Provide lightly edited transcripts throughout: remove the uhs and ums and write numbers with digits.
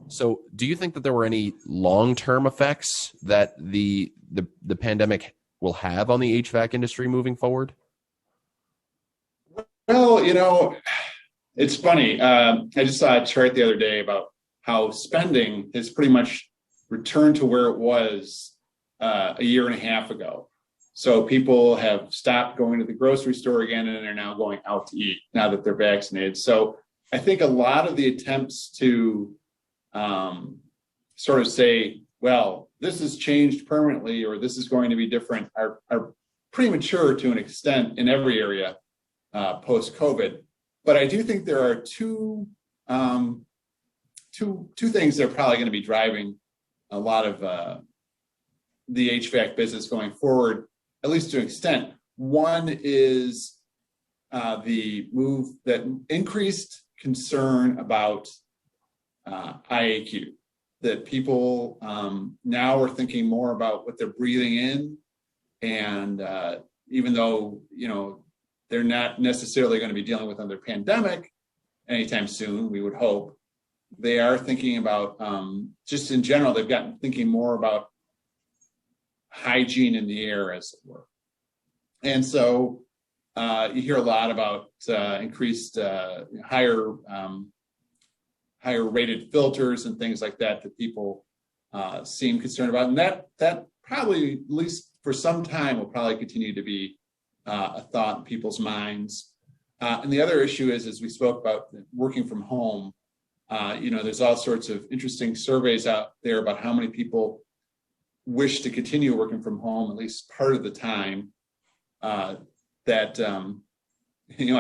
So do you think that there were any long-term effects that the pandemic will have on the HVAC industry moving forward? Well, it's funny. I just saw a chart the other day about how spending has pretty much returned to where it was a year and a half ago. So people have stopped going to the grocery store again, and they're now going out to eat now that they're vaccinated. So I think a lot of the attempts to sort of say, well, this has changed permanently or this is going to be different are premature to an extent in every area post-COVID. But I do think there are two things that are probably going to be driving a lot of the HVAC business going forward, at least to an extent. One is the move that increased concern about IAQ, that people now are thinking more about what they're breathing in. And even though, they're not necessarily going to be dealing with another pandemic anytime soon, we would hope, they are thinking about, just in general, they've gotten thinking more about hygiene in the air, as it were. And so you hear a lot about increased higher rated filters and things like that people seem concerned about. And that probably, at least for some time, will probably continue to be a thought in people's minds. And the other issue is, as we spoke about working from home, there's all sorts of interesting surveys out there about how many people wish to continue working from home, at least part of the time. I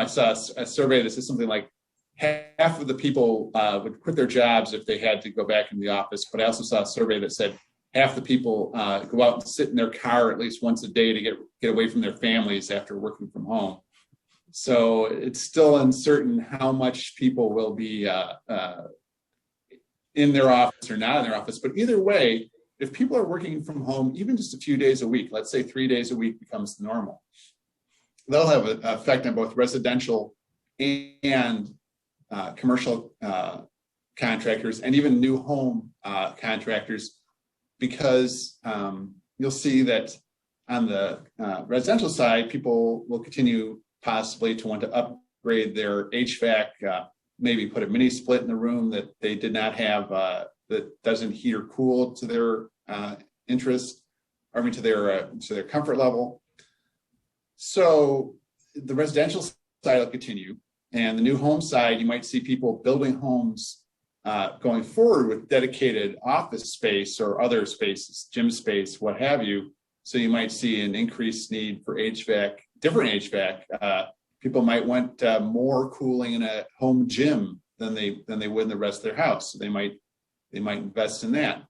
saw a survey that says something like half of the people would quit their jobs if they had to go back in the office. But I also saw a survey that said half the people go out and sit in their car at least once a day to get away from their families after working from home. So it's still uncertain how much people will be in their office or not in their office. But either way, if people are working from home, even just a few days a week, let's say 3 days a week becomes the normal, they'll have an effect on both residential and commercial contractors and even new home contractors, because you'll see that on the residential side, people will continue possibly to want to upgrade their HVAC, maybe put a mini split in the room that they did not have that doesn't heat or cool to their interest, to their comfort level. So the residential side will continue, and the new home side, you might see people building homes going forward with dedicated office space or other spaces, gym space, what have you. So you might see an increased need for HVAC, different HVAC. People might want more cooling in a home gym than they would in the rest of their house. So they might invest in that.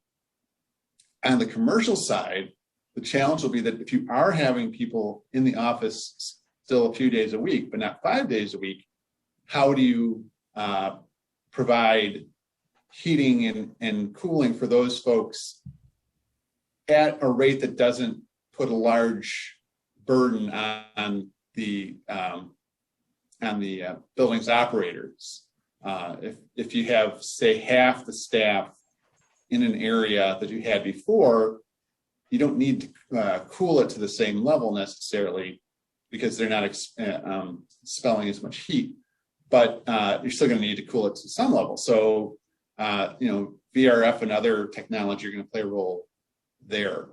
On the commercial side, the challenge will be that if you are having people in the office still a few days a week, but not 5 days a week, how do you provide heating and cooling for those folks at a rate that doesn't put a large burden on the building's operators? If you have, say, half the staff in an area that you had before, you don't need to cool it to the same level necessarily, because they're not expelling as much heat. But you're still going to need to cool it to some level. So, VRF and other technology are going to play a role there.